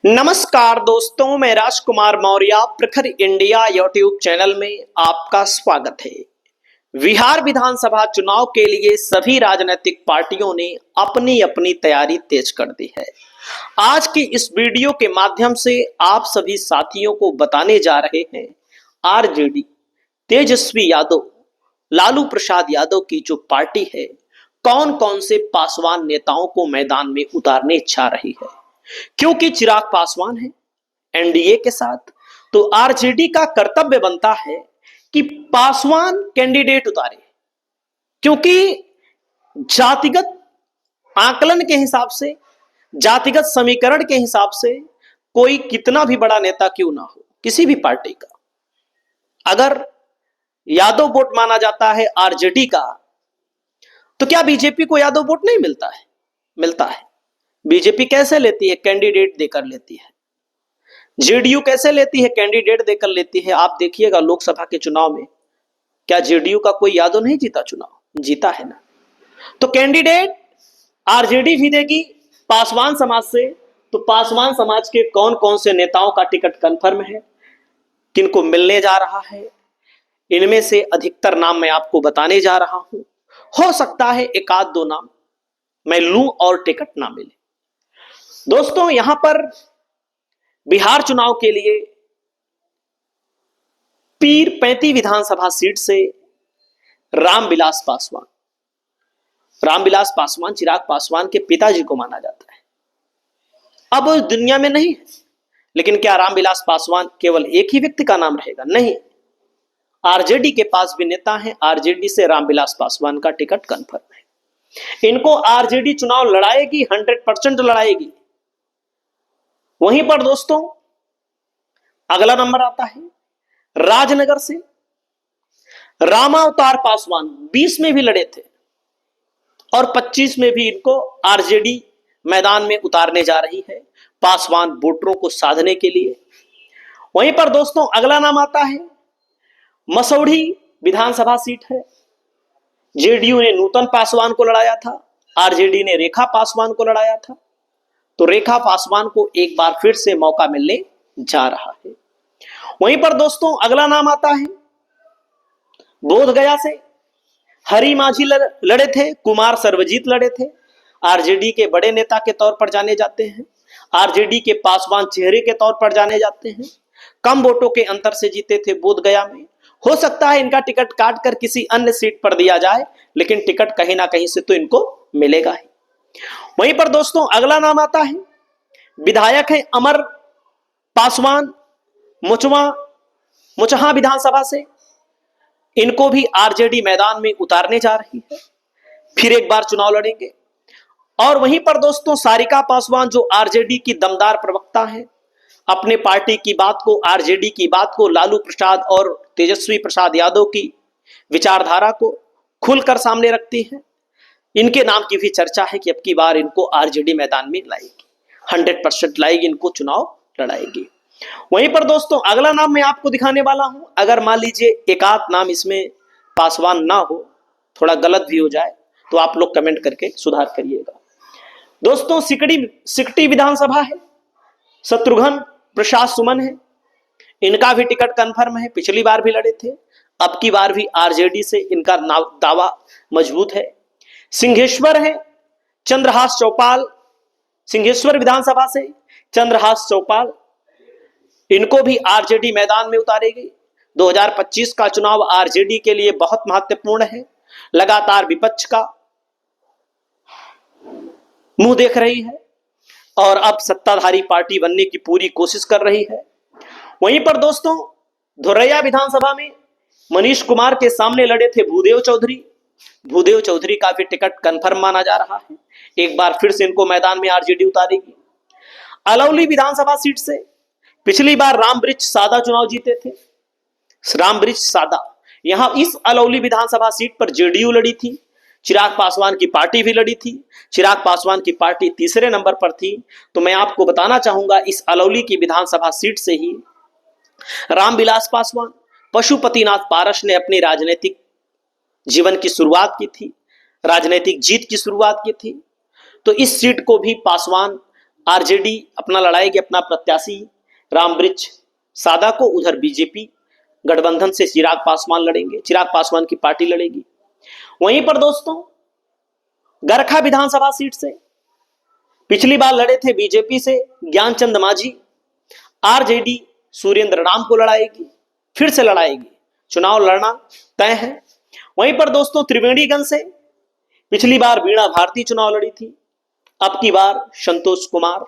नमस्कार दोस्तों, मैं राजकुमार मौर्य प्रखर इंडिया यूट्यूब चैनल में आपका स्वागत है। बिहार विधानसभा चुनाव के लिए सभी राजनीतिक पार्टियों ने अपनी अपनी तैयारी तेज कर दी है। आज की इस वीडियो के माध्यम से आप सभी साथियों को बताने जा रहे हैं आरजेडी तेजस्वी यादव लालू प्रसाद यादव की जो पार्टी है कौन कौन से पासवान नेताओं को मैदान में उतारने जा रही है। क्योंकि चिराग पासवान है एनडीए के साथ, तो आरजेडी का कर्तव्य बनता है कि पासवान कैंडिडेट उतारे। क्योंकि जातिगत आकलन के हिसाब से, जातिगत समीकरण के हिसाब से कोई कितना भी बड़ा नेता क्यों ना हो, किसी भी पार्टी का अगर यादव वोट माना जाता है आरजेडी का, तो क्या बीजेपी को यादव वोट नहीं मिलता है? मिलता है। बीजेपी कैसे लेती है? कैंडिडेट देकर लेती है। जेडीयू कैसे लेती है? कैंडिडेट देकर लेती है। आप देखिएगा लोकसभा के चुनाव में क्या जेडीयू का कोई यादव नहीं जीता चुनाव? जीता है ना। तो कैंडिडेट आरजेडी भी देगी पासवान समाज से। तो पासवान समाज के कौन कौन से नेताओं का टिकट कंफर्म है, किनको मिलने जा रहा है, इनमें से अधिकतर नाम मैं आपको बताने जा रहा हूं। हो सकता है एक आध दो नाम मैं लूं और टिकट ना मिले। दोस्तों, यहां पर बिहार चुनाव के लिए पीर 35 विधानसभा सीट से रामविलास पासवान चिराग पासवान के पिताजी को माना जाता है। अब उस दुनिया में नहीं है, लेकिन क्या रामविलास पासवान केवल एक ही व्यक्ति का नाम रहेगा? नहीं, आरजेडी के पास भी नेता है। आरजेडी से रामविलास पासवान का टिकट कंफर्म है। इनको आरजेडी चुनाव लड़ाएगी, 100% लड़ाएगी। वहीं पर दोस्तों अगला नंबर आता है राजनगर से रामावतार पासवान। 20 में भी लड़े थे और 25 में भी इनको आरजेडी मैदान में उतारने जा रही है पासवान वोटरों को साधने के लिए। वहीं पर दोस्तों अगला नाम आता है मसौढ़ी विधानसभा सीट है। जेडीयू ने नूतन पासवान को लड़ाया था, आरजेडी ने रेखा पासवान को लड़ाया था। तो रेखा पासवान को एक बार फिर से मौका मिलने जा रहा है। वहीं पर दोस्तों अगला नाम आता है बोधगया से हरि माझी लड़े थे, कुमार सर्वजीत लड़े थे। आरजेडी के बड़े नेता के तौर पर जाने जाते हैं, आरजेडी के पासवान चेहरे के तौर पर जाने जाते हैं। कम वोटों के अंतर से जीते थे बोधगया में। हो सकता है इनका टिकट काट कर किसी अन्य सीट पर दिया जाए, लेकिन टिकट कहीं ना कहीं से तो इनको मिलेगा ही। वहीं पर दोस्तों अगला नाम आता है विधायक है अमर पासवान मुचहा विधानसभा से। इनको भी आरजेडी मैदान में उतारने जा रही है, फिर एक बार चुनाव लड़ेंगे। और वहीं पर दोस्तों सारिका पासवान जो आरजेडी की दमदार प्रवक्ता है, अपने पार्टी की बात को, आरजेडी की बात को, लालू प्रसाद और तेजस्वी प्रसाद यादव की विचारधारा को खुलकर सामने रखती है। इनके नाम की भी चर्चा है कि अब की बार इनको आरजेडी मैदान में लाएगी, 100% लाएगी, इनको चुनाव लड़ाएगी। वहीं पर दोस्तों अगला नाम मैं आपको दिखाने वाला हूं। अगर मान लीजिए एक आध नाम इसमें पासवान ना हो, थोड़ा गलत भी हो जाए, तो आप लोग कमेंट करके सुधार करिएगा। दोस्तों सिकटी विधानसभा है, शत्रुघ्न प्रसाद सुमन है। इनका भी टिकट कंफर्म है। पिछली बार भी लड़े थे, अब की बार भी आरजेडी से इनका दावा मजबूत है। सिंहेश्वर है चंद्रहास चौपाल, सिंहेश्वर विधानसभा से चंद्रहास चौपाल। इनको भी आरजेडी मैदान में उतारेगी। 2025 का चुनाव आरजेडी के लिए बहुत महत्वपूर्ण है। लगातार विपक्ष का मुंह देख रही है और अब सत्ताधारी पार्टी बनने की पूरी कोशिश कर रही है। वहीं पर दोस्तों धोरैया विधानसभा में मनीष कुमार के सामने लड़े थे भूदेव चौधरी का भी टिकट कंफर्म माना जा रहा है। एक बार फिर से इनको मैदान में आरजेडी उतारेगी। अलौली विधानसभा सीट से पिछली बार रामवृक्ष सादा चुनाव जीते थे। रामवृक्ष सादा, यहां इस अलौली विधानसभा सीट पर जेडीयू लड़ी थी, चिराग पासवान की पार्टी भी लड़ी थी। चिराग पासवान की पार्टी तीसरे नंबर पर थी। तो मैं आपको बताना चाहूंगा इस अलौली की विधानसभा सीट से ही रामविलास पासवान, पशुपतिनाथ पारस ने अपनी राजनीतिक जीवन की शुरुआत की थी, राजनीतिक जीत की शुरुआत की थी। तो इस सीट को भी पासवान आरजेडी अपना लड़ाएगी अपना प्रत्याशी रामवृक्ष सादा को, उधर बीजेपी गठबंधन से चिराग पासवान लड़ेंगे, चिराग पासवान की पार्टी लड़ेगी। वहीं पर दोस्तों गरखा विधानसभा सीट से पिछली बार लड़े थे बीजेपी से ज्ञानचंद मांझी, आरजेडी सुरेंद्र राम को लड़ाएगी, फिर से लड़ाएगी, चुनाव लड़ना तय है। वहीं पर दोस्तों त्रिवेणीगंज से पिछली बार वीणा भारती चुनाव लड़ी थी, अब की बार संतोष कुमार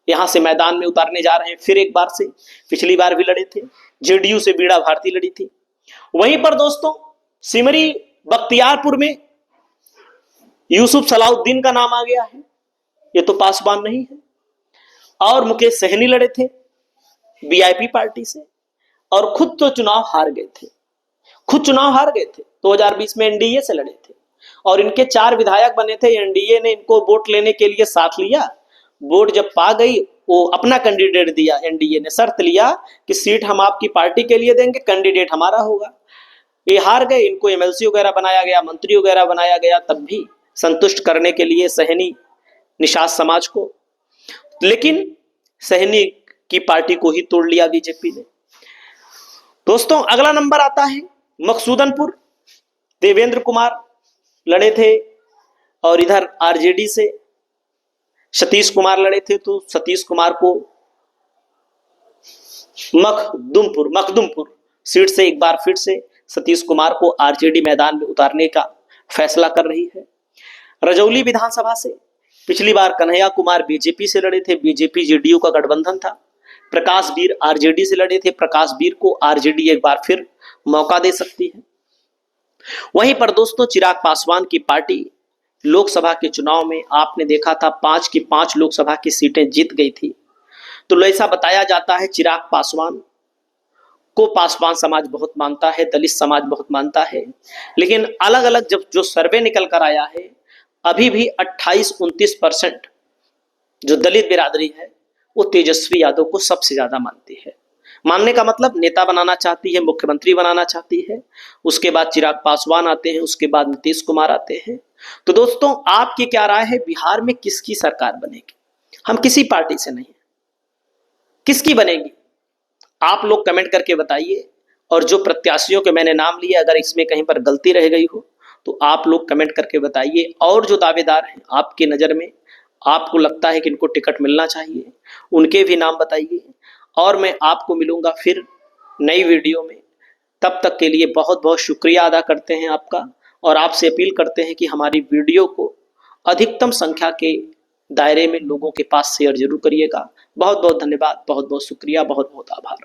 यहां से मैदान में उतारने जा रहे हैं फिर एक बार से, पिछली बार भी लड़े थे, जेडीयू से वीणा भारती लड़ी थी। वहीं पर दोस्तों सिमरी बख्तियारपुर में यूसुफ सलाउद्दीन का नाम आ गया है, ये तो पासवान नहीं है, और मुकेश सहनी लड़े थे वीआईपी पार्टी से और खुद तो चुनाव हार गए थे, खुद चुनाव हार गए थे 2020 में एनडीए से लड़े थे और इनके 4 विधायक बने थे। एनडीए ने इनको वोट लेने के लिए साथ लिया, वोट जब पा गई वो अपना कैंडिडेट दिया, एनडीए ने शर्त लिया कि सीट हम आपकी पार्टी के लिए देंगे, कैंडिडेट हमारा होगा। ये हार गए, इनको एमएलसी वगैरह बनाया गया, मंत्री वगैरह बनाया गया, तब भी संतुष्ट करने के लिए सहनी निषाद समाज को, लेकिन सहनी की पार्टी को ही तोड़ लिया बीजेपी ने। दोस्तों अगला नंबर आता है मकसूदनपुर, देवेंद्र कुमार लड़े थे और इधर आरजेडी से सतीश कुमार लड़े थे, तो सतीश कुमार को मखदुमपुर सीट से एक बार फिर से सतीश कुमार को आरजेडी मैदान में उतारने का फैसला कर रही है। रजौली विधानसभा से पिछली बार कन्हैया कुमार बीजेपी से लड़े थे, बीजेपी जेडीयू का गठबंधन था, प्रकाश वीर आरजेडी से लड़े थे, प्रकाश वीर को आरजेडी एक बार फिर मौका दे सकती है। वहीं पर दोस्तों चिराग पासवान की पार्टी लोकसभा के चुनाव में आपने देखा था 5 की 5 लोकसभा की सीटें जीत गई थी, तो ऐसा बताया जाता है चिराग पासवान को पासवान समाज बहुत मानता है, दलित समाज बहुत मानता है, लेकिन अलग अलग जब जो सर्वे निकल कर आया है अभी भी 28-29% जो दलित बिरादरी है वो तेजस्वी यादव को सबसे ज्यादा मानती है। मानने का मतलब नेता बनाना चाहती है, मुख्यमंत्री बनाना चाहती है, उसके बाद चिराग पासवान आते हैं, उसके बाद नीतीश कुमार आते हैं। तो दोस्तों आपकी क्या राय है, बिहार में किसकी सरकार बनेगी? हम किसी पार्टी से नहीं, किसकी बनेगी आप लोग कमेंट करके बताइए, और जो प्रत्याशियों के मैंने नाम लिए अगर इसमें कहीं पर गलती रह गई हो तो आप लोग कमेंट करके बताइए, और जो दावेदार हैं आपकी नजर में आपको लगता है कि इनको टिकट मिलना चाहिए उनके भी नाम बताइए, और मैं आपको मिलूंगा फिर नई वीडियो में। तब तक के लिए बहुत बहुत शुक्रिया अदा करते हैं आपका, और आपसे अपील करते हैं कि हमारी वीडियो को अधिकतम संख्या के दायरे में लोगों के पास शेयर जरूर करिएगा। बहुत बहुत धन्यवाद, बहुत बहुत शुक्रिया, बहुत बहुत आभार।